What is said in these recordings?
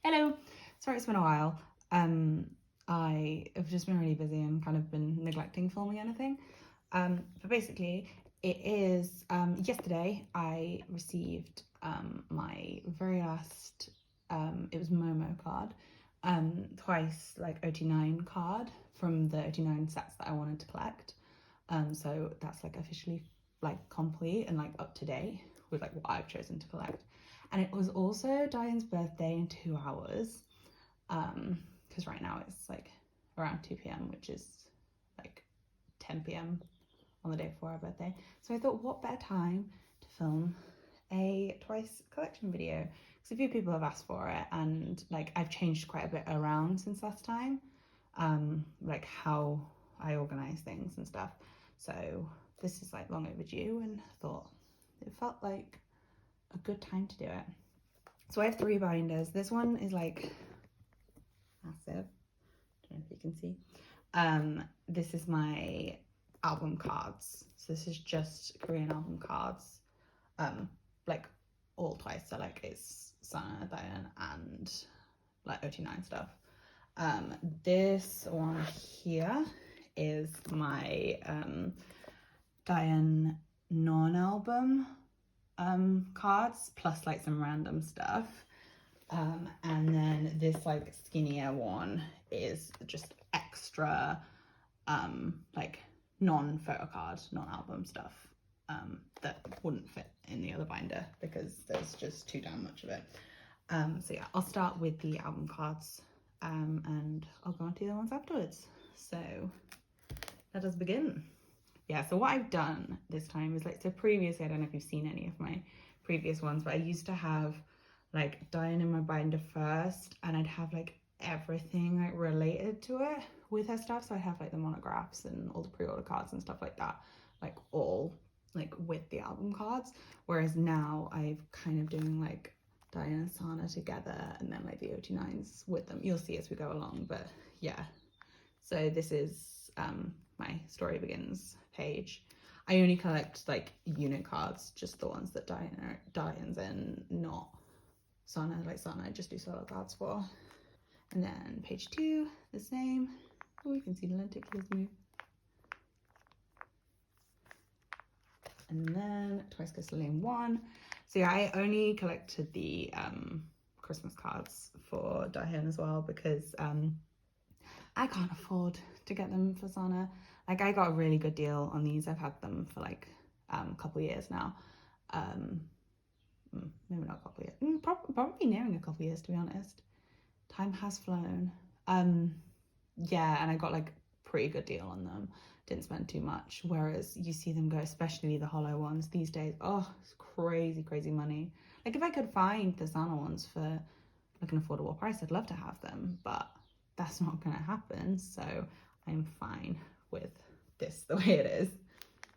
Hello. Sorry it's been a while. I have just been really busy and kind of been neglecting filming anything. But basically, it is yesterday I received my very last it was Momo card, twice like OT9 card from the OT9 sets that I wanted to collect. So that's like officially like complete and like up to date with like what I've chosen to collect. And it was also Diane's birthday in 2 hours, because right now it's like around 2 p.m, which is like 10 p.m on the day before our birthday. So I thought, what better time to film a twice collection video, because a few people have asked for it, and like I've changed quite a bit around since last time, like how I organize things and stuff. So this is like long overdue, and I thought it felt like a good time to do it. So I have 3 binders. This one is like massive. I don't know if you can see. This is my album cards. So this is just Korean album cards. Like all twice. So like it's Sana, Diane, and like OT9 stuff. This one here is my Diane non-album cards plus like some random stuff. And then this like skinnier one is just extra like non-photocard, non-album stuff that wouldn't fit in the other binder because there's just too damn much of it. So yeah, I'll start with the album cards and I'll go on to the other ones afterwards. So let us begin. Yeah, so what I've done this time is like, so previously, I don't know if you've seen any of my previous ones, but I used to have like Diane in my binder first, and I'd have like everything like related to it with her stuff. So I have like the monographs and all the pre-order cards and stuff like that, like all like with the album cards. Whereas now I've kind of doing like Diane and Sana together, and then like the OT9s with them. You'll see as we go along, but yeah. So this is my Story Begins page. I only collect like unit cards, just the ones that Diane's in, not Sana. Like Sana, I just do solo cards for. And then page 2, the same. Oh, you can see the lenticulars move. And then Twice Crystalline 1. So yeah, I only collected the Christmas cards for Diane as well, because I can't afford to get them for Sana. Like I got a really good deal on these. I've had them for like a couple of years now. Maybe not a couple of years. Probably nearing a couple of years, to be honest. Time has flown. Yeah, and I got like pretty good deal on them. Didn't spend too much. Whereas you see them go, especially the hollow ones these days. Oh, it's crazy money. Like if I could find the Sana ones for like an affordable price, I'd love to have them, but that's not gonna happen. So I'm fine with this the way it is.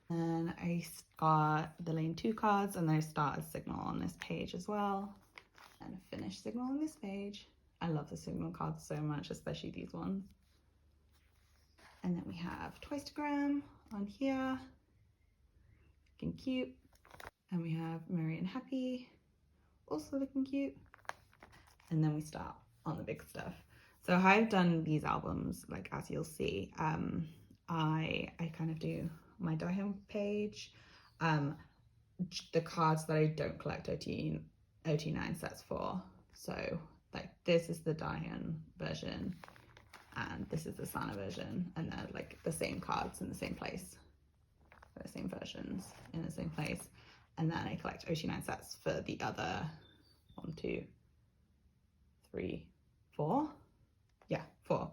And I got the Lane 2 cards, and then I start a signal on this page as well, and a finish signal on this page. I love the signal cards so much, especially these ones. And then we have Twistagram on here, looking cute. And we have Merry and Happy, also looking cute. And then we start on the big stuff. So how I've done these albums, like as you'll see, I kind of do my Diane page, the cards that I don't collect OT9 sets for. So like this is the Diane version, and this is the Sana version, and they're like the same cards in the same place, the same versions in the same place. And then I collect OT9 sets for the other 1, 2, 3, 4. Yeah, 4.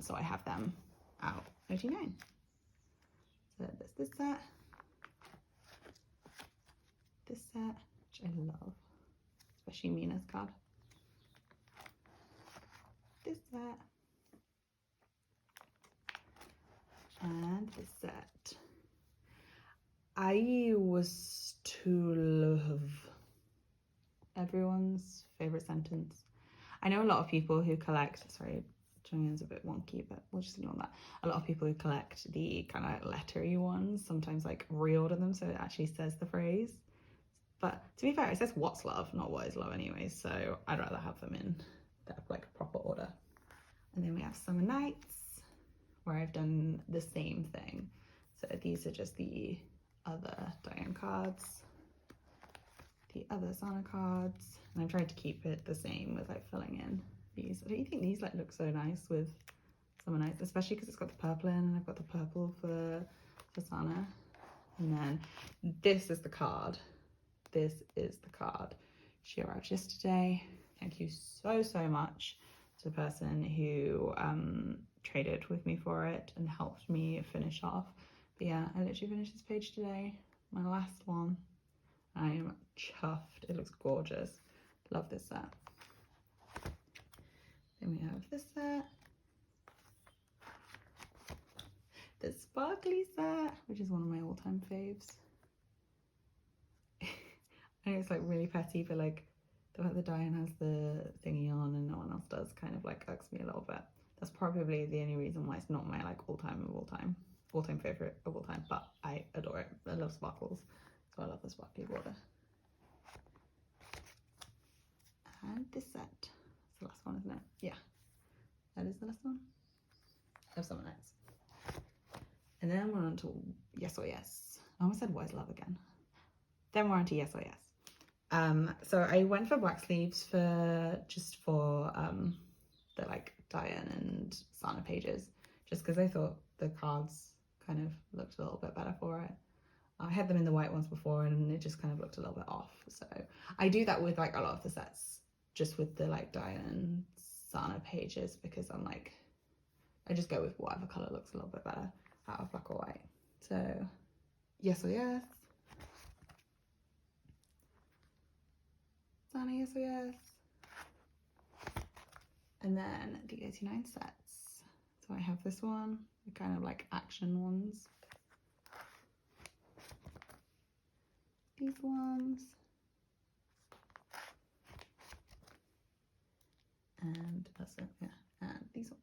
So I have them out OT9. So there's this set, which I love, especially Mina's card. This set, and this set. I was to love everyone's favorite sentence. I know a lot of people who collect, sorry, Chungyun's a bit wonky, but we'll just ignore that. A lot of people who collect the kind of lettery ones sometimes like reorder them so it actually says the phrase. But to be fair, it says what's love, not what is love anyway, so I'd rather have them in that have like a proper order. And then we have Summer Nights, where I've done the same thing. So these are just the other Diane cards, the other Sana cards, and I've tried to keep it the same with like filling in these. Don't you think these like look so nice with Summer Nights, especially because it's got the purple in, and I've got the purple for Sana. And then this is the card. This is the card. She arrived yesterday. Thank you so much to the person who traded with me for it and helped me finish off. But yeah, I literally finished this page today, my last one. I am chuffed. It looks gorgeous. Love this set. Then we have this set, the sparkly set, which is one of my all-time faves. I know it's like really petty, but like the fact that Diane has the thingy on and no one else does kind of like irks me a little bit. That's probably the only reason why it's not my like all-time favorite of all time, but I adore it. I love sparkles, so I love the sparkly border. And this set, it's the last one, isn't it? Yeah, that is the last one of Summer Nights. And then we're on to Yes or Yes. I almost said What is Love again. Then we're on to Yes or Yes. So I went for black sleeves for the like Diane and Sana pages, just because I thought the cards kind of looked a little bit better for it. I had them in the white ones before and it just kind of looked a little bit off. So I do that with like a lot of the sets, just with the like Diane and Sana pages, because I'm like, I just go with whatever colour looks a little bit better out of black or white. So Yes or Yes. Sana, Yes or Yes. And then the 89 sets. So I have this one, the kind of like action ones. These ones. And that's it, yeah. And these ones.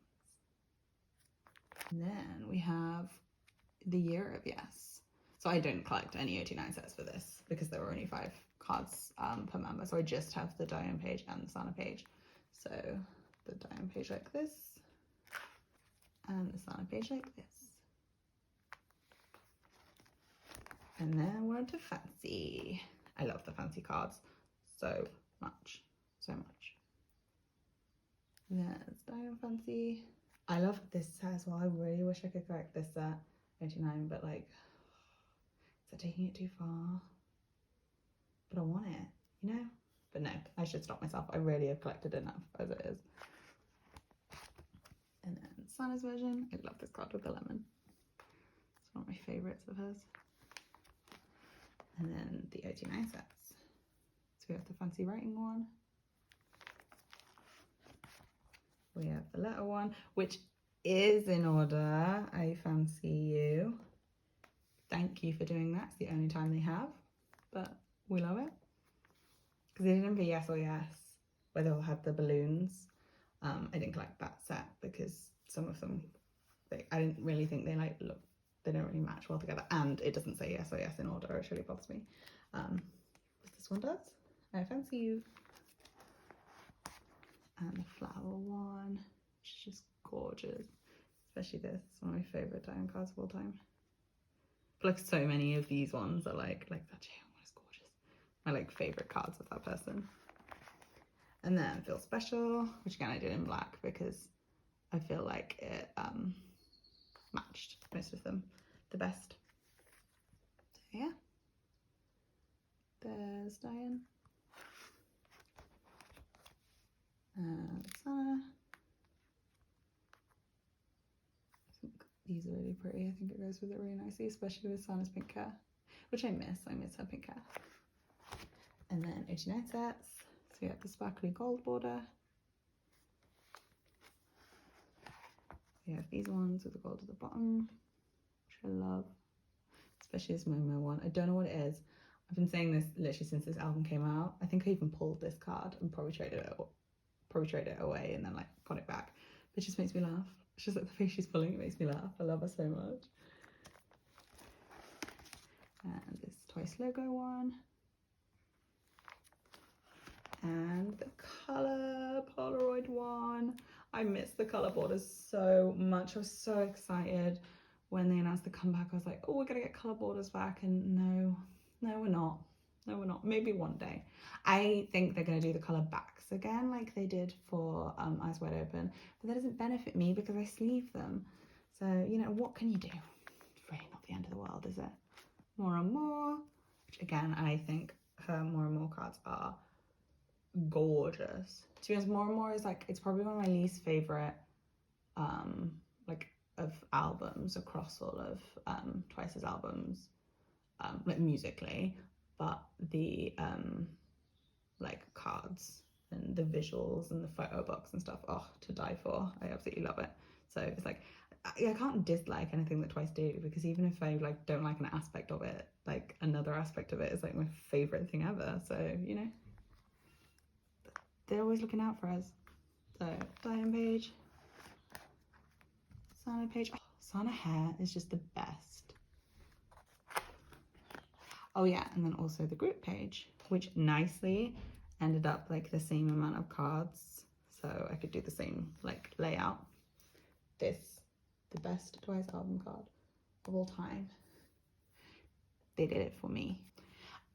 And then we have the Year of Yes. So I didn't collect any 89 sets for this because there were only 5 cards per member. So I just have the Diane page and the Sana page. So the Diane page like this and the Sana page like this. And then we're on to Fancy. I love the Fancy cards so much. There's Diane Fancy. I love this set as well. I really wish I could collect this set, 89, but like, is that taking it too far? But I want it, you know? But no, I should stop myself. I really have collected enough as it is. And then Sana's version. I love this card with the lemon. It's one of my favourites of hers. And then the 89 sets. So we have the Fancy Writing one. We have the letter one, which is in order. I fancy you. Thank you for doing that. It's the only time they have, but we love it. Because they didn't be Yes or Yes, where they all had the balloons. I didn't collect that set because some of them, I didn't really think they like look. They don't really match well together, and it doesn't say Yes or Yes in order. It really bothers me. But this one does. I fancy you. And the flower one, which is just gorgeous. Especially this, it's one of my favourite Diane cards of all time. But like so many of these ones are like that Jane one is gorgeous. My like favourite cards of that person. And then Feel Special, which again I did in black because I feel like it matched most of them the best. So yeah, there's Diane. And Sana. I think these are really pretty. I think it goes with it really nicely, especially with Sana's pink hair, which I miss. I miss her pink hair. And then 89 sets. So we have the sparkly gold border. We have these ones with the gold at the bottom, which I love. Especially this Momo one. I don't know what it is. I've been saying this literally since this album came out. I think I even pulled this card and probably traded it away and then like got it back. But it just makes me laugh. It's just like the face she's pulling, it makes me laugh. I love her so much. And this Twice logo one. And the colour Polaroid I miss the colour borders so much. I was so excited when they announced the comeback. I was like, oh, we're gonna get colour borders back, and no, we're not. No, we're not. Maybe one day. I think they're gonna do the colour backs again, like they did for Eyes Wide Open, but that doesn't benefit me because I sleeve them. So, you know, what can you do? It's really not the end of the world, is it? More and More, which again, I think her More and More cards are gorgeous. To be honest, More and More is like, it's probably one of my least favorite like of albums across all of Twice's albums, like musically, but the like cards and the visuals and the photo books and stuff, oh, to die for. I absolutely love it. So it's like, I can't dislike anything that Twice do, because even if I like don't like an aspect of it, like another aspect of it is like my favorite thing ever. So, you know, they're always looking out for us. So Diane page, Sana page. Oh, Sana hair is just the best. Oh yeah, and then also the group page, which nicely ended up like the same amount of cards, so I could do the same like layout. This, the best Twice album card of all time. They did it for me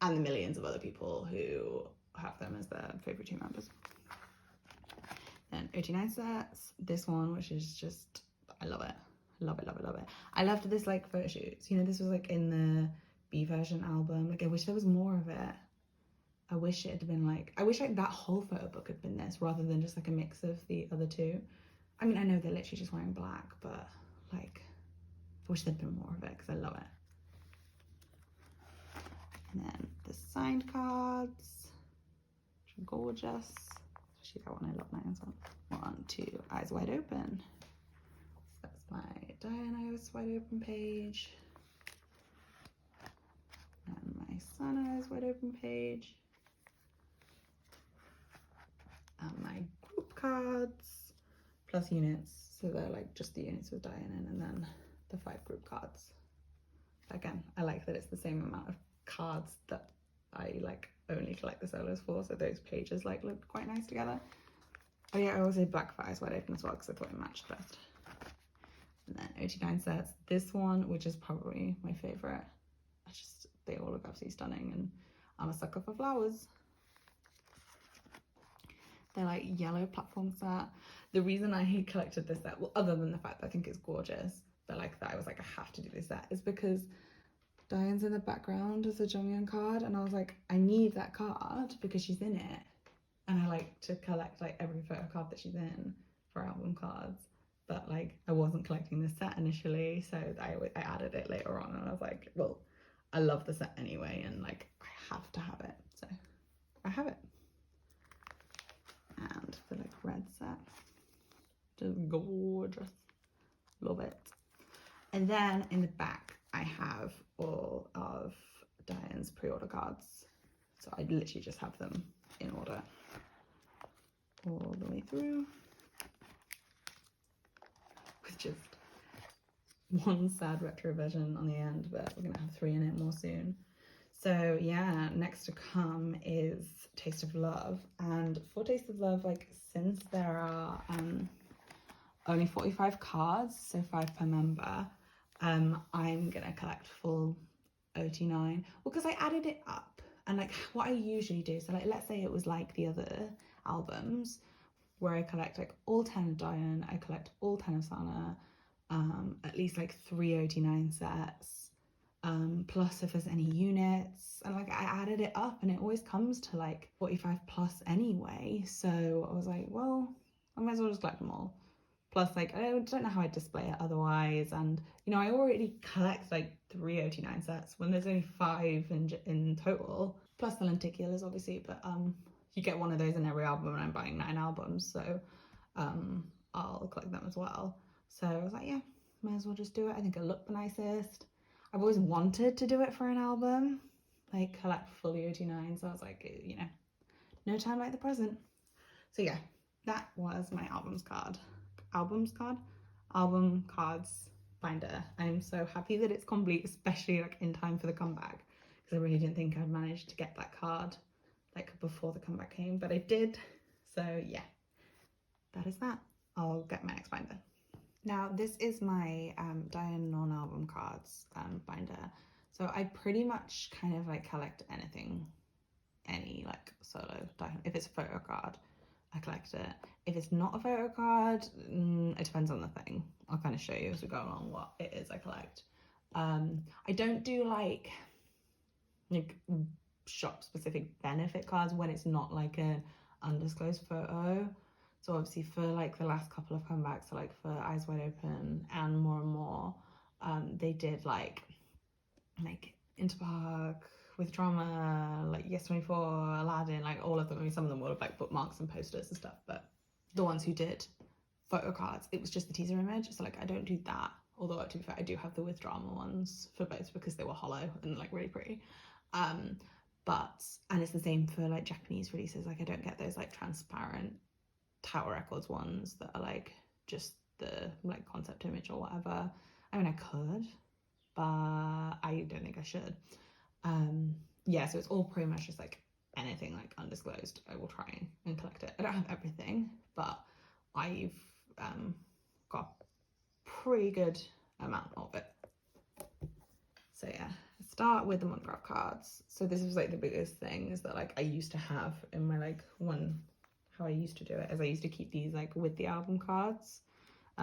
and the millions of other people who have them as their favorite team members. Then 89 sets, this one, which is just, I love it. Love it, love it, love it. I loved this like photo shoots. You know, this was like in the B version album. Like, I wish there was more of it. I wish it had been like, I wish like that whole photo book had been this rather than just like a mix of the other two. I mean, I know they're literally just wearing black, but like, I wish there'd been more of it because I love it. And then the signed cards, which are gorgeous. Especially that one, I love my answer. One, two, Eyes Wide Open. So that's my Diane Eyes Wide Open page. And my Sun Eyes Wide Open page. And my group cards, plus units. So they're like just the units with Diane in, and then the 5 group cards. Again, I like that it's the same amount of cards that I like only collect the solos for, so those pages like look quite nice together. Oh yeah, I also did black for Eyes Wide Open as well because I thought it matched best. And then 89 sets, this one, which is probably my favorite. They all look absolutely stunning, and I'm a sucker for flowers. They're like yellow platform set. The reason I collected this set, well, other than the fact that I think it's gorgeous, but like that I was like, I have to do this set, is because Diane's in the background as a Jonghyun card, and I was like, I need that card because she's in it, and I like to collect like every photo card that she's in for album cards, but like I wasn't collecting this set initially, so I added it later on, and I was like, well, I love the set anyway, and like I have to have it, so I have it. And the like red set, just gorgeous, love it. And then in the back I have all of Diane's pre-order cards, so I literally just have them in order all the way through, with just one sad retro version on the end, but we're gonna have 3 in it more soon. So yeah, next to come is Taste of Love, and for Taste of Love, like, since there are only 45 cards, so 5 per member, I'm gonna collect full OT9. Well, because I added it up, and like what I usually do, so like let's say it was like the other albums where I collect like all 10 of Diane, I collect all 10 of Sana, at least like 3 OT9 sets, plus if there's any units, and like I added it up and it always comes to like 45 plus anyway, so I was like, well, I might as well just collect them all. Plus, like, I don't know how I'd display it otherwise, and you know, I already collect like 3 OT9 sets when there's only 5 in total, plus the lenticulars obviously, but you get one of those in every album, and I'm buying 9 albums, so I'll collect them as well. So I was like, yeah, might as well just do it. I think it'll look the nicest. I've always wanted to do it for an album, like collect fully OT9, so I was like, you know, no time like the present. So yeah, that was my album cards binder. I'm so happy that it's complete, especially like in time for the comeback, because I really didn't think I'd manage to get that card like before the comeback came, but I did. So yeah, that is that. I'll get my next binder. Now this is my Diane non-album cards binder. So I pretty much kind of like collect anything, any like solo Diane. If it's a photo card, I collect it. If it's not a photo card, it depends on the thing. I'll kind of show you as we go along what it is I collect. I don't do like shop specific benefit cards when it's not like an undisclosed photo. So obviously for like the last couple of comebacks, so like for Eyes Wide Open and More, they did like Interpark, With Drama, like Yes 24, Aladdin, like all of them. I mean, some of them were like bookmarks and posters and stuff, but the ones who did photo cards, it was just the teaser image. So like I don't do that. Although to be fair, I do have the With Drama ones for both because they were hollow and like really pretty. And it's the same for like Japanese releases. Like I don't get those like transparent Tower Records ones that are like just the like concept image or whatever. I mean, I could, but I don't think I should. Yeah, so it's all pretty much just like anything like undisclosed. I will try and collect it. I don't have everything, but I've got a pretty good amount of it. So yeah, start with the monograph cards. So this was like the biggest thing is that like I used to have in my like how I used to do it is I used to keep these like with the album cards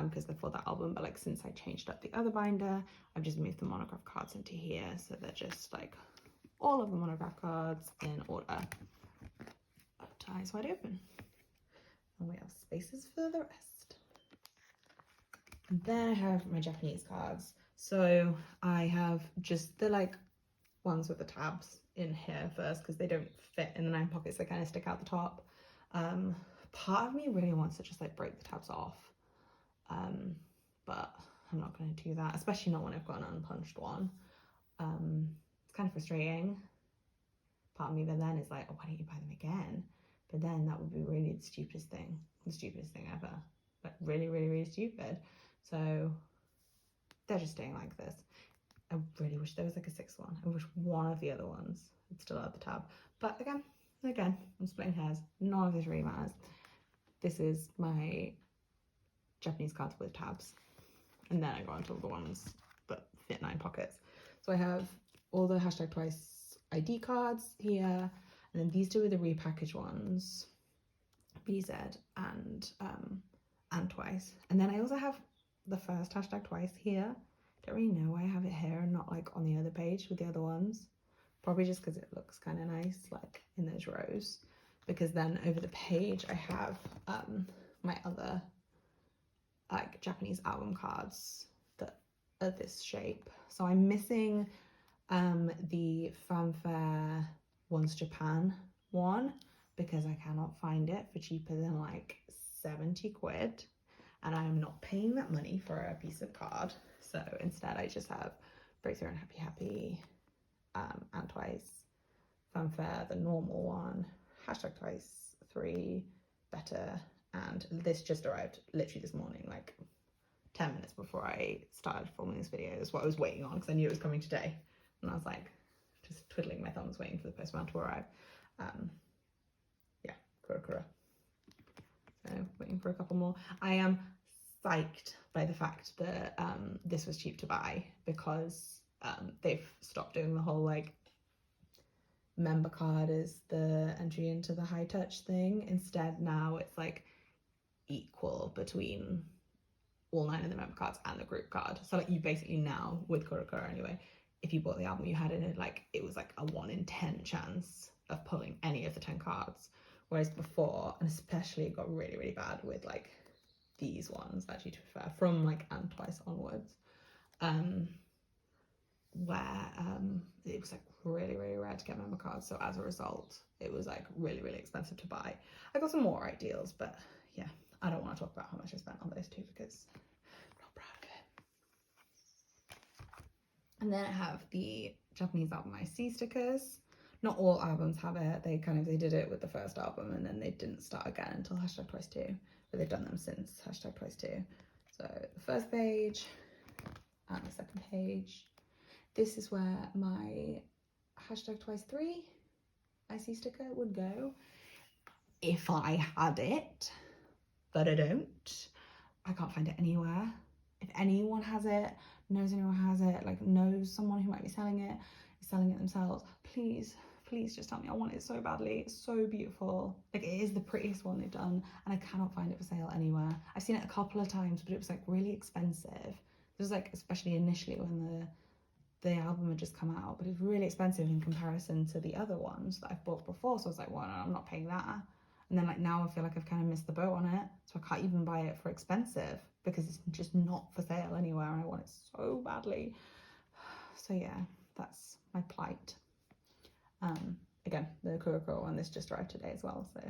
because they're for that album, but like since I changed up the other binder, I've just moved the monograph cards into here, so they're just like all of the monograph cards in order. Eyes Wide Open, and we have spaces for the rest. And then I have my Japanese cards. So I have just the like ones with the tabs in here first because they don't fit in the 9 pockets, they kind of stick out the top. Part of me really wants to just like break the tabs off, but I'm not going to do that, especially not when I've got an unpunched one. It's kind of frustrating. Part of me then is like, oh, why don't you buy them again? But then that would be really the stupidest thing ever, like really, really, really stupid. So they're just staying like this. I really wish there was like a 6th one. I wish one of the other ones would still have the tab. But again, I'm splitting hairs. None of this really matters. This is my Japanese cards with tabs. And then I go into the ones that fit 9 pockets. So I have all the #twice ID cards here. And then these two are the repackaged ones. BZ and twice. And then I also have the first #twice here. Don't really know why I have it here and not like on the other page with the other ones. Probably just because it looks kind of nice like in those rows, because then over the page I have my other like Japanese album cards that are this shape. So I'm missing the Fanfare Once Japan one because I cannot find it for cheaper than like 70 quid, and I'm not paying that money for a piece of card. So instead I just have Breakthrough and Happy Happy, and Twice, Fanfare, the normal one, #twice 3, Better, and this just arrived literally this morning, like 10 minutes before I started filming this video. Is what I was waiting on because I knew it was coming today, and I was like just twiddling my thumbs waiting for the postman to arrive. Yeah, Kura. So waiting for a couple more. I am psyched by the fact that this was cheap to buy because they've stopped doing the whole like member card is the entry into the high touch thing. Instead now it's like equal between all 9 of the member cards and the group card. So like you basically now with Kura anyway, if you bought the album you had in it, like it was like a 1 in 10 chance of pulling any of the 10 cards, whereas before, and especially it got really, really bad with like these ones, actually, to be fair, from like and Twice onwards, where it was like really, really rare to get member cards. So as a result, it was like really, really expensive to buy. I got some more right deals, but yeah, I don't want to talk about how much I spent on those two because I'm not proud of it. And then I have the Japanese album IC stickers. Not all albums have it. They did it with the first album and then they didn't start again until #twice 2, but they've done them since #twice 2. So the first page and the second page. This is where my #twice 3 IC sticker would go if I had it, but I don't. I can't find it anywhere. If anyone has it, knows anyone has it, like knows someone who might be selling it, is selling it themselves, please, please just tell me. I want it so badly. It's so beautiful. Like, it is the prettiest one they've done, and I cannot find it for sale anywhere. I've seen it a couple of times, but it was like really expensive. It was like, especially initially when the album had just come out, but it's really expensive in comparison to the other ones that I've bought before. So I was like, well, no, I'm not paying that. And then like now I feel like I've kind of missed the boat on it, so I can't even buy it for expensive because it's just not for sale anywhere, and I want it so badly. So yeah, that's my plight. Again, the Kuroko one, this just arrived today as well, so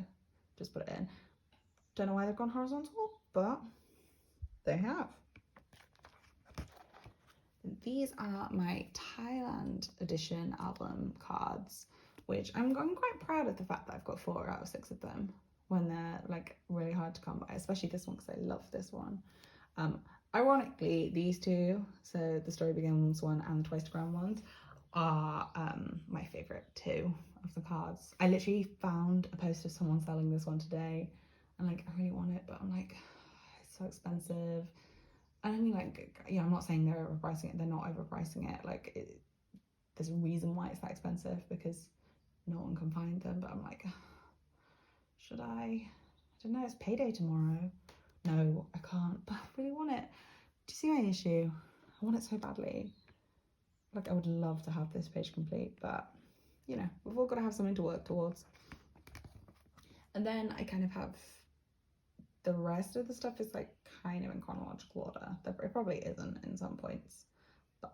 just put it in. Don't know why they've gone horizontal, but they have. These are my Thailand edition album cards, which I'm quite proud of the fact that I've got 4 out of 6 of them when they're like really hard to come by, especially this one because I love this one. Ironically, these two, so the Story Begins one and the Twice to Ground ones, are my favourite 2 of the cards. I literally found a post of someone selling this one today, and like I really want it, but I'm like, it's so expensive. And I mean, like, yeah, I'm not saying they're overpricing it. They're not overpricing it. Like, there's a reason why it's that expensive, because no one can find them. But I'm like, should I? I don't know. It's payday tomorrow. No, I can't. But I really want it. Do you see my issue? I want it so badly. Like, I would love to have this page complete, but you know, we've all got to have something to work towards. And then I kind of have the rest of the stuff is like kind of in chronological order. It probably isn't in some points, but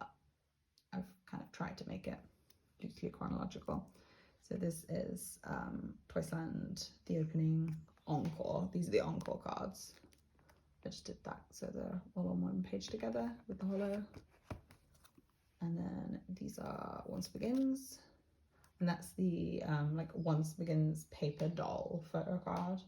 I've kind of tried to make it loosely chronological. So this is Toyland, the opening, encore. These are the encore cards. I just did that so they're all on one page together with the holo. And then these are Once Begins, and that's the like Once Begins paper doll photo card,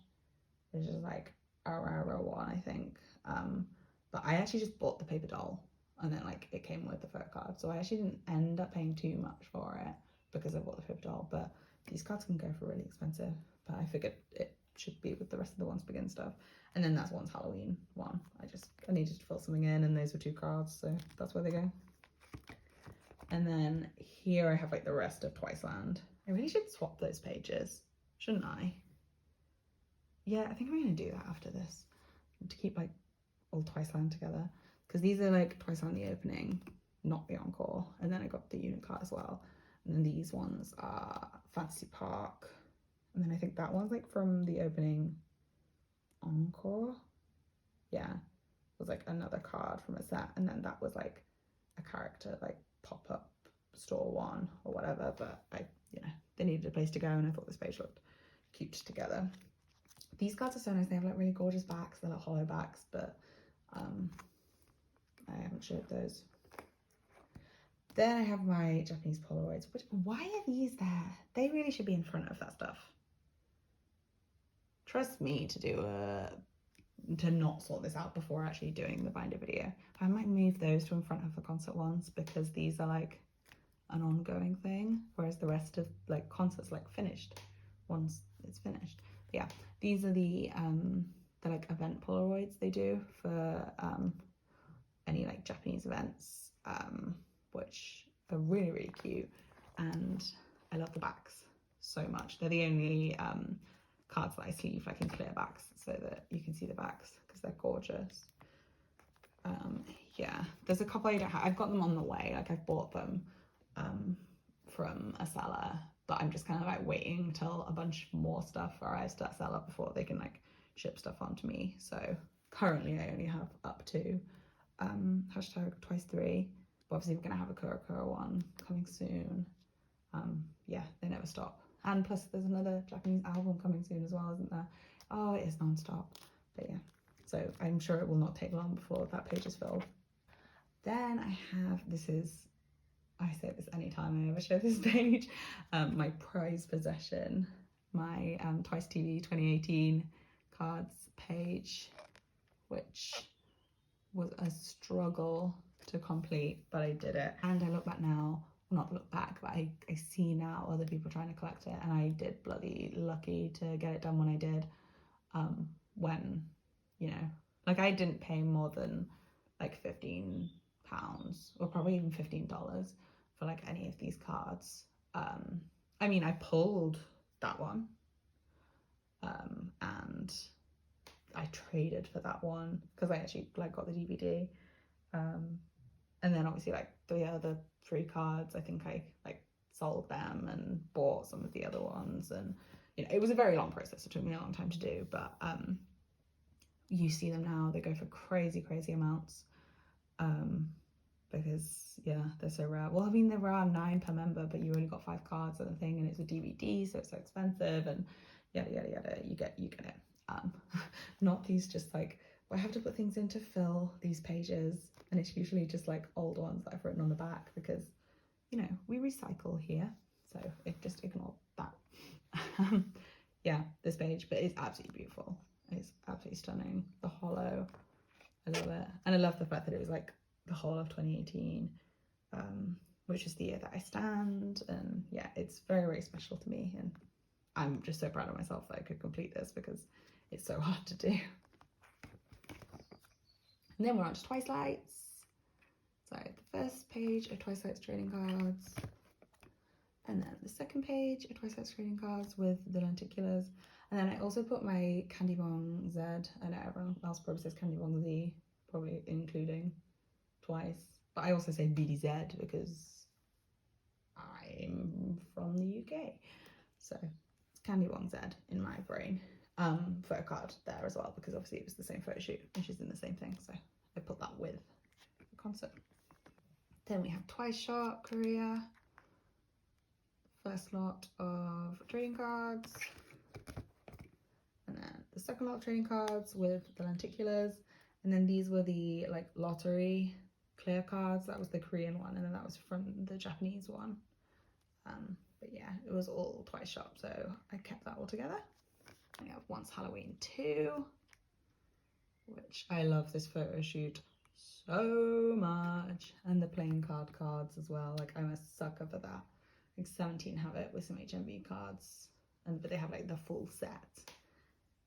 which is like a rarer one, I think. But I actually just bought the paper doll, and then like it came with the photo card, so I actually didn't end up paying too much for it because I bought the paper doll. But these cards can go for really expensive, but I figured it should be with the rest of the Once Begin stuff. And then that's Once Halloween one. I needed to fill something in, and those were 2 cards, so that's where they go. And then here I have like the rest of Twiceland. I really should swap those pages, shouldn't I? Yeah, I think I'm gonna do that after this, to keep like all Twiceland together, because these are like Twiceland the opening, not the encore. And then I got the unit card as well. And then these ones are Fantasy Park, and then I think that one's like from the opening encore. Yeah, it was like another card from a set, and then that was like a character like pop-up store one or whatever. But you know, they needed a place to go, and I thought this page looked cute together. These cards are so nice. They have like really gorgeous backs. They're like hollow backs, but I haven't showed those. Then I have my Japanese Polaroids. Which, why are these there? They really should be in front of that stuff. Trust me to not sort this out before actually doing the binder video. I might move those to in front of the concert ones, because these are like an ongoing thing, whereas the rest of like concerts like finished once it's finished. But yeah, these are the like event Polaroids they do for any like Japanese events, which are really, really cute, and I love the backs so much. They're the only cards that I sleeve like in clear backs so that you can see the backs, because they're gorgeous. Yeah, there's a couple I don't have. I've got them on the way, like I've bought them from a seller, but I'm just kind of like waiting till a bunch more stuff arrives to that seller before they can like ship stuff onto me. So currently I only have up to hashtag twice3, but obviously we're gonna have a Kuroko one coming soon. Yeah, they never stop. And plus there's another Japanese album coming soon as well, isn't there? Oh, it is non-stop. But yeah, so I'm sure it will not take long before that page is filled. Then I have, I say this anytime I ever show this page, my prized possession, my Twice TV 2018 cards page, which was a struggle to complete, but I did it. And I look back now, not look back, but I see now other people trying to collect it, and I did bloody lucky to get it done when I did, when, you know, Like I didn't pay more than like £15 or probably even $15 for like any of these cards. I mean, I pulled that one, and I traded for that one because I actually like got the DVD. And then obviously like the other 3 cards, I think I like sold them and bought some of the other ones, and you know, it was a very long process. It took me a long time to do, but you see them now, they go for crazy amounts, because yeah, they're so rare. Well, I mean, there are 9 per member, but you only got 5 cards of the thing, and it's a DVD, so it's so expensive, and yada yada yada. You get it. Not these just like, I have to put things in to fill these pages, and it's usually just like old ones that I've written on the back because, you know, we recycle here, so just ignore that. Yeah, this page, but it's absolutely beautiful. It's absolutely stunning. The hollow, I love it, and I love the fact that it was like the whole of 2018, which is the year that I stand, and yeah, it's very special to me, and I'm just so proud of myself that I could complete this because it's so hard to do. And then we're on to Twice Lights. So the first page are Twice Lights trading cards, and then the second page are Twice Lights trading cards with the lenticulars. And then I also put my Candy Bong Z. I know everyone else probably says Candy Bong Z, probably including Twice, but I also say BDZ because I'm from the UK, so it's Candy Bong Z in my brain. Photocard there as well because obviously it was the same photo shoot and she's in the same thing, so I put that with the concert. Then we have Twice Shop Korea, first lot of trading cards, and then the second lot of trading cards with the lenticulars, and then these were the like lottery clear cards. That was the Korean one, and then that was from the Japanese one. But yeah, it was all Twice Shop, so I kept that all together. We have Once Halloween 2, which I love this photo shoot so much, and the playing cards as well. Like I'm a sucker for that. Like 17 have it with some HMV cards, but they have like the full set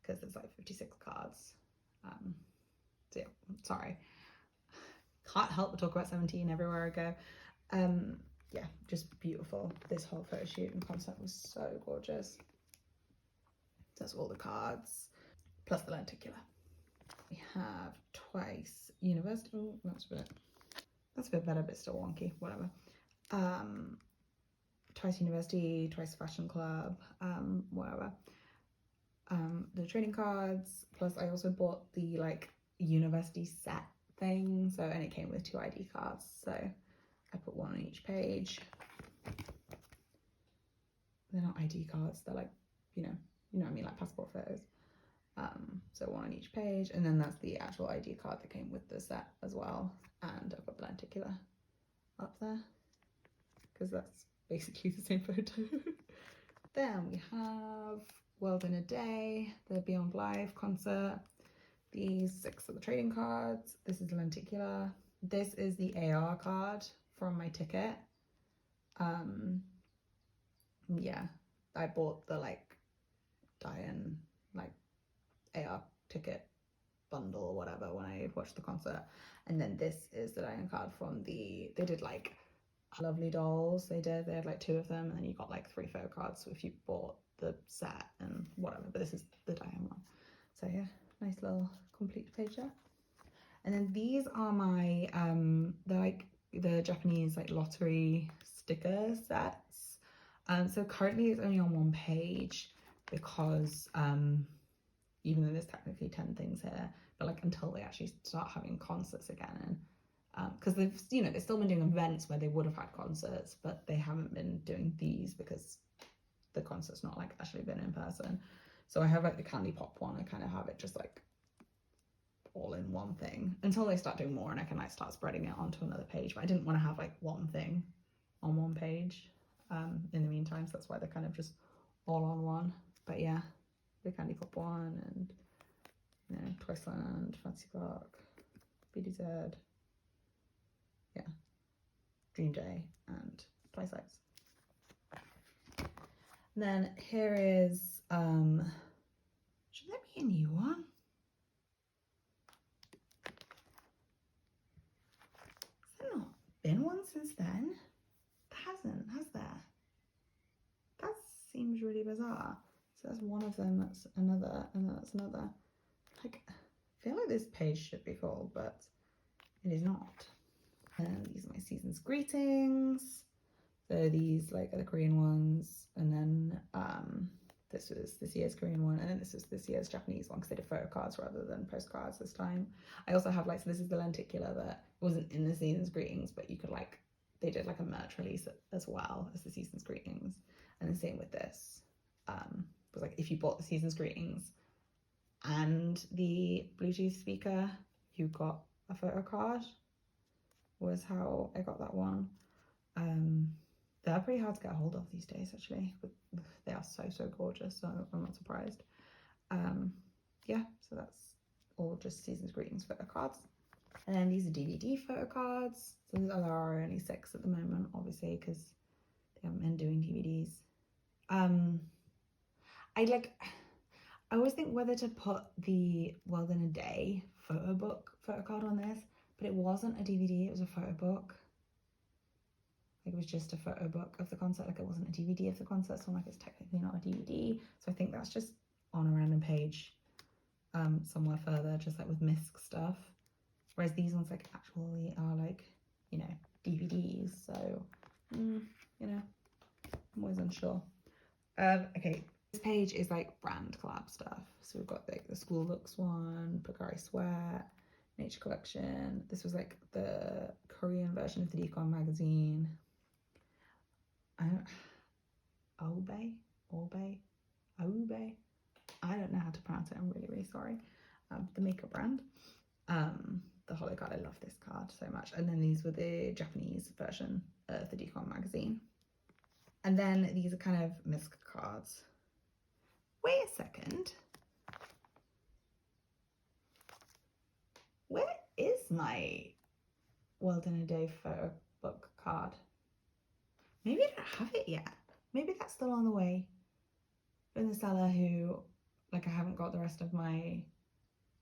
because there's like 56 cards. So yeah, sorry, can't help but talk about 17 everywhere I go. Yeah, just beautiful. This whole photo shoot and concept was so gorgeous. That's all the cards, plus the lenticular. We have Twice University. Oh, that's a bit better, but still wonky. Whatever. Twice University, Twice Fashion Club, whatever. The trading cards. Plus, I also bought the like university set thing. So, and it came with 2 ID cards. So, I put 1 on each page. They're not ID cards. They're like, you know what I mean, like passport photos. So 1 on each page, and then that's the actual ID card that came with the set as well. And I've got the lenticular up there because that's basically the same photo. Then we have World in a Day, the Beyond Live concert. These 6 are the trading cards. This is the lenticular. This is the AR card from my ticket. Yeah, I bought the like Diane like AR ticket bundle or whatever when I watched the concert. And then this is the Diane card from they did like Lovely Dolls. They had like 2 of them, and then you got like 3 photo cards if you bought the set and whatever, but this is the Diane one. So yeah, nice little complete page there. And then these are my they're like the Japanese like lottery sticker sets. So currently it's only on 1 page because even though there's technically 10 things here, but like until they actually start having concerts again, and because they've still been doing events where they would have had concerts, but they haven't been doing these because the concert's not like actually been in person. So I have like the Candy Pop one. I kind of have it just like all in 1 thing until they start doing more, and I can like start spreading it onto another page. But I didn't want to have like 1 thing on 1 page in the meantime, so that's why they're kind of just all on 1. But yeah, the Candy Pop one, and you know, Twice Land, Fancy Clark, BDZ, yeah, Dream Day, and Twice Lights. And then here is should there be a new one? been one since then? There hasn't, has there? That seems really bizarre. So that's one of them, that's another, and then that's another. Like, I feel like this page should be full, but it is not. And these are my season's greetings. So these like are the Korean ones, and then this was this year's Korean one, and then this was this year's Japanese one because they did photo cards rather than postcards this time. I also have like, so this is the lenticular that wasn't in the season's greetings, but you could like, they did like a merch release as well as the season's greetings. And the same with this. It was like if you bought the season's greetings and the Bluetooth speaker, you got a photo card, was how I got that one. They're pretty hard to get a hold of these days, actually. They are so gorgeous, so I'm not surprised. Yeah, so that's all just season's greetings photo cards. And then these are DVD photo cards. So there are only 6 at the moment, obviously, because they haven't been doing DVDs. I always think whether to put the World in a Day photo card on this, but it wasn't a DVD, it was a photo book. Like, it was just a photo book of the concert, like it wasn't a DVD of the concert, so I'm like, it's technically not a DVD. So I think that's just on a random page somewhere further, just like with MISC stuff. Whereas these ones like actually are like, you know, DVDs. So, you know, I'm always unsure. Okay, this page is like brand collab stuff. So we've got like the School Looks one, Pocari Sweat, Nature Collection. This was like the Korean version of the Decon magazine. Obey. I don't know how to pronounce it. I'm really sorry. The makeup brand. The holo card. I love this card so much. And then these were the Japanese version of the Decon magazine. And then these are kind of MISC cards. Wait a second. Where is my World in a Day photo book card? Maybe I don't have it yet. Maybe that's still on the way from the seller who, like, I haven't got the rest of my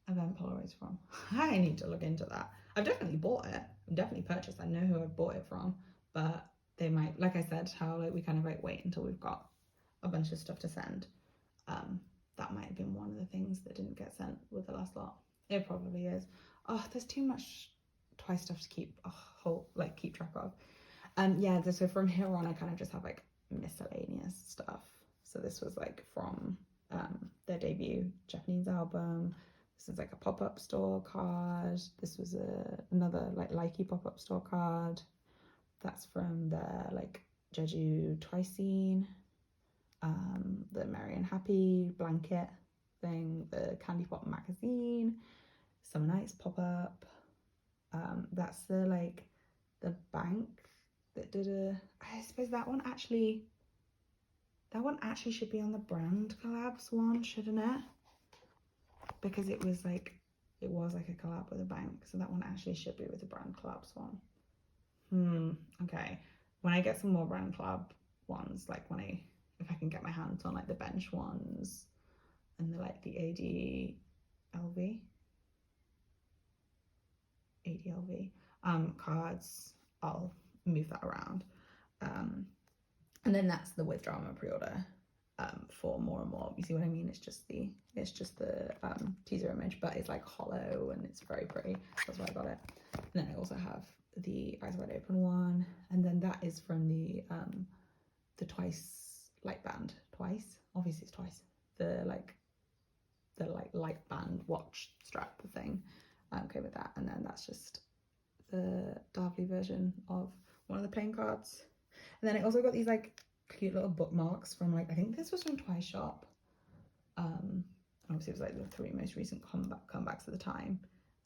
event Polaroids from. I need to look into that. I've definitely bought it. I've definitely purchased. I know who I bought it from, but they might, like I said, how like we kind of like wait until we've got a bunch of stuff to send. That might have been one of the things that didn't get sent with the last lot. It probably is. Oh, there's too much Twice stuff to keep keep track of. Yeah, so from here on I kind of just have like miscellaneous stuff. So this was like from their debut Japanese album. This is like a pop-up store card. This was another like likey pop-up store card. That's from their like Jeju Twice scene. The Merry and Happy blanket thing, the Candy Pop magazine, Summer Nights pop-up. That's the bank that did I suppose that one actually should be on the brand collabs one, shouldn't it? Because it was like a collab with a bank, so that one actually should be with the brand collabs one. Okay, when I get some more brand collab ones, like if I can get my hands on like the bench ones and the ADLV cards, I'll move that around. And then that's the With Drama pre-order for More and More. You see what I mean? It's just the teaser image, but it's like hollow and it's very pretty. That's why I got it. And then I also have the Eyes Wide Open one, and then that is from the Twice light band. Twice, obviously it's Twice. The light band watch strap thing. I'm okay with that. And then that's just the Darvley version of one of the playing cards. And then I also got these like cute little bookmarks from I think this was from Twice Shop. And obviously it was like the 3 most recent comebacks at the time.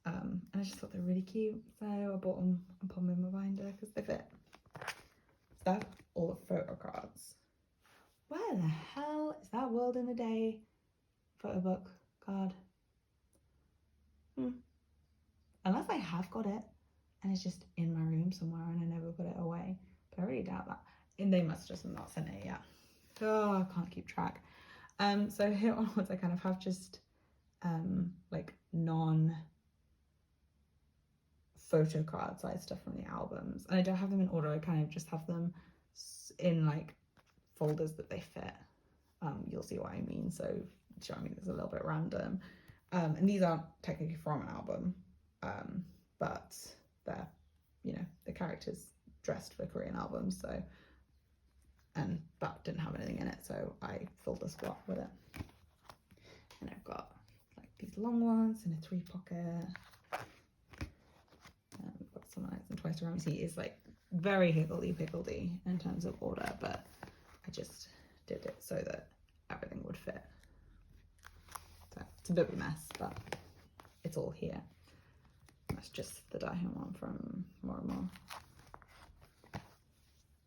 And I just thought they were really cute, so I bought them and put them in my binder because they fit. So that's all the photo cards. Where the hell is that World in a Day photo book card? Unless I have got it and it's just in my room somewhere and I never put it away, but I really doubt that. And they must just not sent it yet. Oh, I can't keep track. So here onwards I kind of have just non photocard size stuff from the albums. And I don't have them in order, I kind of just have them in like folders that they fit. You'll see what I mean. So showing me this is a little bit random. And these aren't technically from an album, but they're, you know, the characters dressed for Korean albums. So, and that didn't have anything in it, so I filled the spot with it. And I've got like these long ones in a 3-pocket. We've got some like some Twice Around. See, it's like very higgledy-piggledy in terms of order, but I just did it so that everything would fit. So it's a bit of a mess, but it's all here. That's just the Daehyun one from More and More.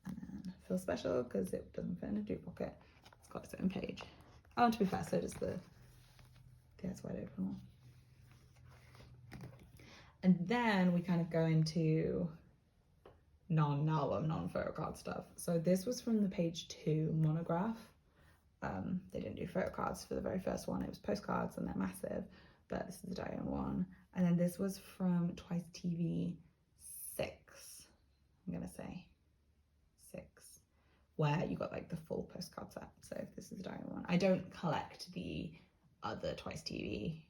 And then Feel Special because it doesn't fit in a 2-pocket. It's got its own page. Oh, and to be fair, so does the Eyes Wide Open one. And then we kind of go into non-album, non-photocard stuff. So this was from the page 2 monograph. They didn't do photocards for the very first one. It was postcards and they're massive, but this is the Daehyun one. And then this was from Twice TV 6, I'm gonna say 6, where you got like the full postcard set. So this is the Daehyun one. I don't collect the other Twice TV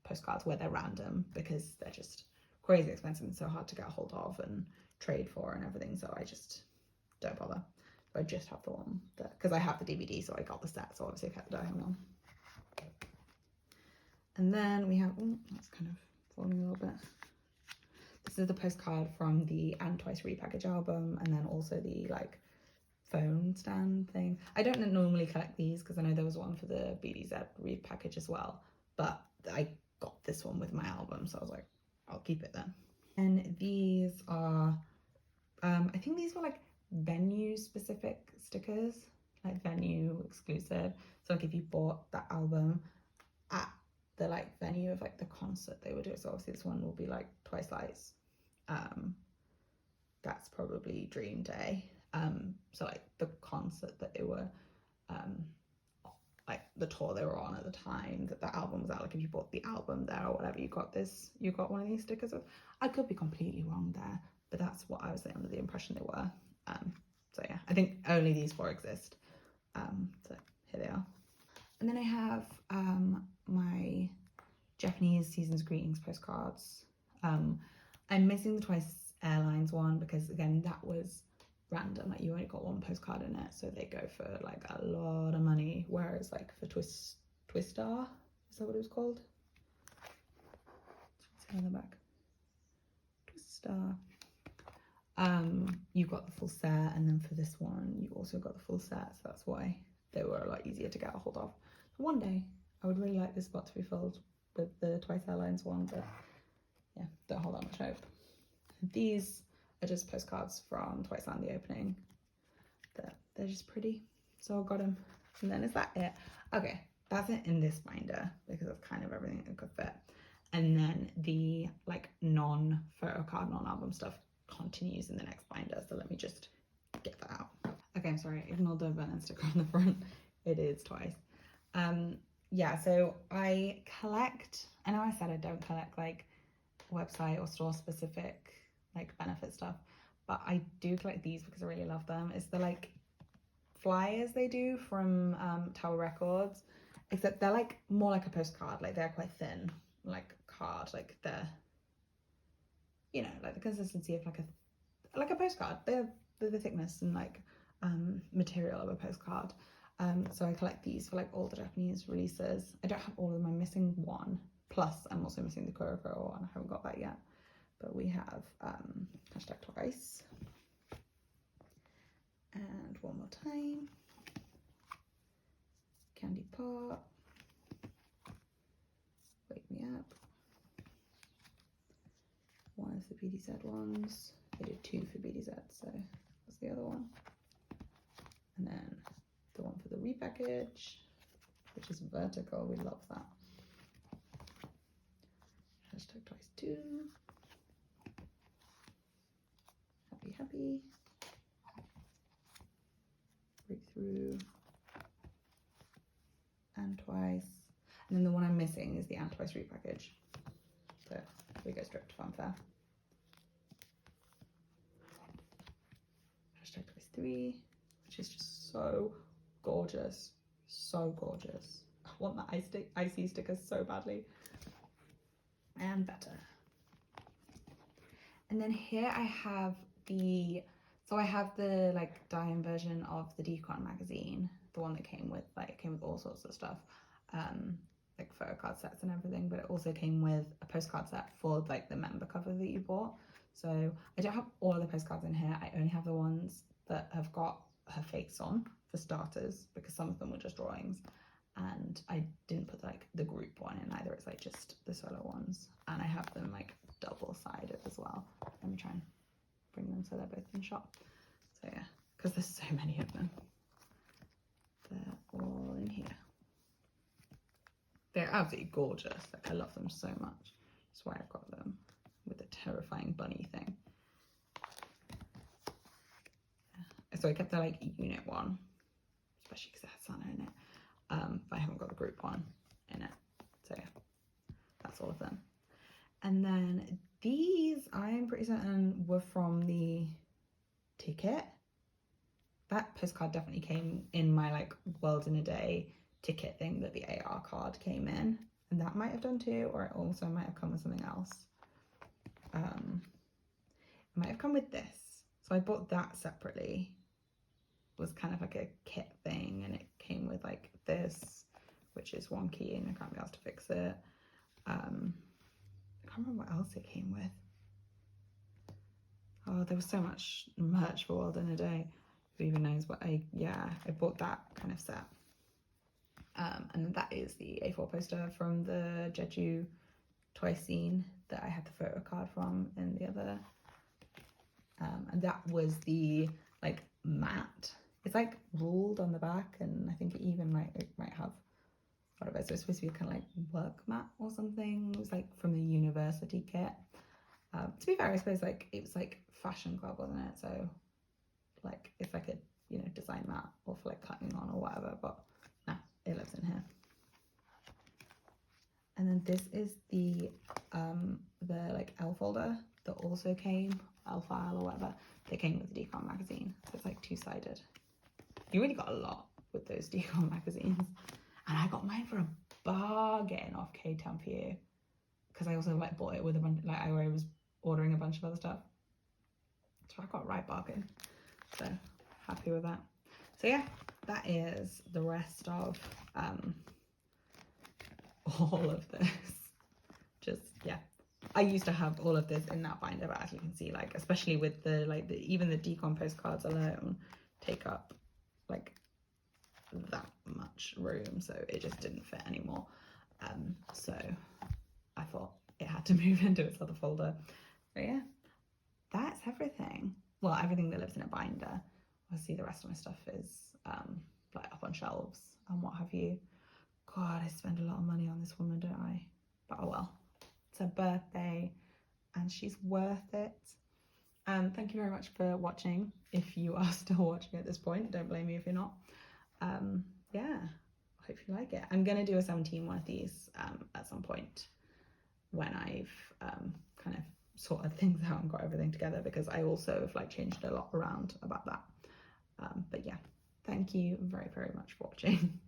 postcards where they're random because they're just crazy expensive and so hard to get a hold of and trade for and everything, so I just don't bother. So I just have the one that, because I have the DVD, so I got the set, so obviously I kept the Daehyun one. And then we have, oh, that's kind of falling a little bit. This is the postcard from the And Twice repackage album, and then also the like phone stand thing. I don't normally collect these because I know there was one for the BDZ repackage as well, but I got this one with my album, so I was like, I'll keep it then. And these are, I think these were like venue specific stickers, like venue exclusive. So like if you bought that album at the like venue of like the concert they would do it. So obviously this one will be like Twice Lights. That's probably Dream Day. So like the concert that they were, like the tour they were on at the time that the album was out, like if you bought the album there or whatever, you got one of these stickers of. I could be completely wrong there, but that's what I was under the impression they were. So yeah, I think only these 4 exist. So here they are. And then I have my Japanese Season's Greetings postcards. I'm missing the Twice Airlines one because again that was random, like you only got 1 postcard in it, so they go for like a lot of money, whereas like for Twistar, is that what it was called? See on the back, Twistar. You got the full set, and then for this one you also got the full set, so that's why they were a lot easier to get a hold of. So one day I would really like this spot to be filled with the Twice Airlines one, but yeah, don't hold that much hope. These are just postcards from Twice Land the Opening. They're just pretty, so I got them. And then is that it? Okay, that's it in this binder because that's kind of everything that could fit. And then the like non-photocard, non-album stuff continues in the next binder, so let me just get that out. Okay, I'm sorry, ignore the Vernon sticker on the front. It is Twice. Yeah, so I collect, I know I said I don't collect like website or store specific like benefit stuff, but I do collect these because I really love them. It's the like flyers they do from Tower Records, except they're like more like a postcard, like they're quite thin, like card, like they're, you know, like the consistency of like a postcard. They're the thickness and like material of a postcard. So I collect these for like all the Japanese releases. I don't have all of them, I'm missing 1, plus I'm also missing the Kuroko one, I haven't got that yet. But we have #Twice, and One More Time, Candy Pot, Wake Me Up, one of the BDZ ones. They did 2 for BDZ, so that's the other one. And then the one for the repackage, which is vertical, we love that. #Twice 2. Happy, Breakthrough, And Twice, and then the one I'm missing is the And Twice repackage. So we go straight to fanfare. #23, which is just so gorgeous. So gorgeous. I want that icy sticker so badly. And better. And then here I have the like die-in version of the Decon magazine, the one that came with all sorts of stuff, like photo card sets and everything, but it also came with a postcard set for like the member cover that you bought. So I don't have all of the postcards in here. I only have the ones that have got her face on, for starters, because some of them were just drawings, and I didn't put like the group one in either. It's like just the solo ones, and I have them like double-sided as well. Let me try and bring them so they're both in shot. So yeah, because there's so many of them. They're all in here. They're absolutely gorgeous. Like, I love them so much. That's why I've got them with the terrifying bunny thing. Yeah. So I kept the like unit one, especially because it has Santa in it. But I haven't got the group one in it. So yeah, that's all of them. And then these, I'm pretty certain, were from the ticket. That postcard definitely came in my like World in a Day ticket thing that the AR card came in, and that might have done too, or it also might have come with something else. It might have come with this, so I bought that separately. It was kind of like a kit thing, and it came with like this, which is wonky and I can't be asked to fix it. I can't remember what else it came with. Oh, there was so much merch for World in a Day. Who even knows what I bought that kind of set. And that is the A4 poster from the Jeju toy scene that I had the photo card from in the other. And that was the like matte. It's like ruled on the back, and I think it even might have whatever. So it's supposed to be kind of like work mat or something. It was like from the university kit. To be fair, I suppose like it was like Fashion Club, wasn't it? So like it's like a, you know, design mat or for like cutting on or whatever, but no, it lives in here. And then this is the like L folder that also came, L file or whatever, that came with the Decon magazine. So it's like two-sided. You really got a lot with those Decon magazines. And I got mine for a bargain off K-Town for You, because I also like bought it with a bunch, like I was ordering a bunch of other stuff. So I got a right bargain. So happy with that. So yeah, that is the rest of all of this. Just yeah, I used to have all of this in that binder, but as you can see, like especially with the like even the Decon postcards alone take up like that much room, so it just didn't fit anymore. So I thought it had to move into its other folder. So yeah, that's everything. Well, everything that lives in a binder. Obviously the rest of my stuff is like up on shelves and what have you. God, I spend a lot of money on this woman, don't I? But oh well, it's her birthday and she's worth it. Thank you very much for watching. If you are still watching at this point, don't blame me if you're not. Yeah, I hope you like it. I'm gonna do a 17 one of these at some point when I've kind of sorted things out and got everything together, because I also have like changed a lot around about that. But yeah, thank you very, very much for watching.